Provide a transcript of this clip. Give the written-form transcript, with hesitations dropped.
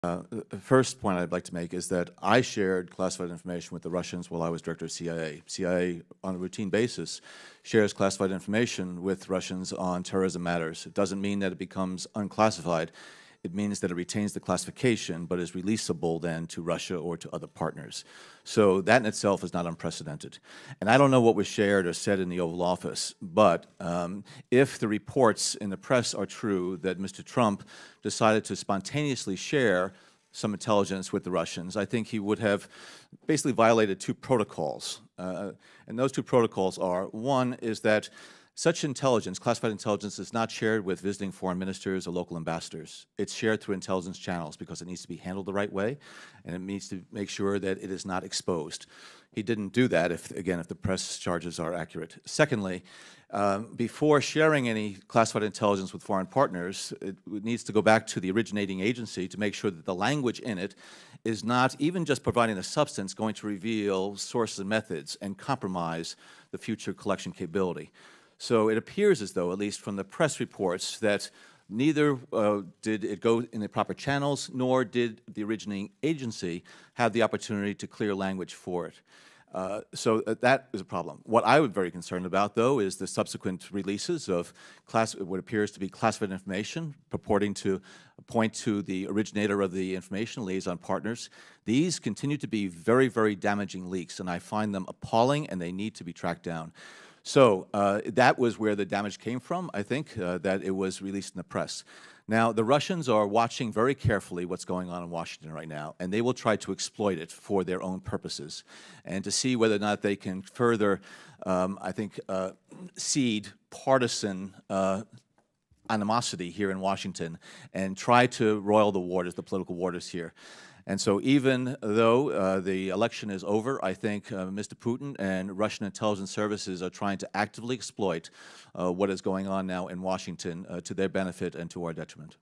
The first point I'd like to make is that I shared classified information with the Russians while I was director of CIA. CIA, on a routine basis, shares classified information with Russians on terrorism matters. It doesn't mean that it becomes unclassified. It means that it retains the classification, but is releasable then to Russia or to other partners. So that in itself is not unprecedented. And I don't know what was shared or said in the Oval Office, but if the reports in the press are true that Mr. Trump decided to spontaneously share some intelligence with the Russians, I think he would have basically violated two protocols. And those two protocols are, one is that such intelligence, classified intelligence, is not shared with visiting foreign ministers or local ambassadors. It's shared through intelligence channels because it needs to be handled the right way, and it needs to make sure that it is not exposed. He didn't do that, if the press charges are accurate. Secondly, before sharing any classified intelligence with foreign partners, it needs to go back to the originating agency to make sure that the language in it is not, even just providing the substance, going to reveal sources and methods and compromise the future collection capability. So it appears as though, at least from the press reports, that neither did it go in the proper channels, nor did the originating agency have the opportunity to clear language for it. So that is a problem. What I would be very concerned about, though, is the subsequent releases of what appears to be classified information purporting to point to the originator of the information, liaison partners. These continue to be very, very damaging leaks, and I find them appalling, and they need to be tracked down. So that was where the damage came from, I think, that it was released in the press. Now, the Russians are watching very carefully what's going on in Washington right now, and they will try to exploit it for their own purposes and to see whether or not they can further, I think, seed partisan animosity here in Washington and try to roil the waters, the political waters here. And so even though the election is over, I think Mr. Putin and Russian intelligence services are trying to actively exploit what is going on now in Washington to their benefit and to our detriment.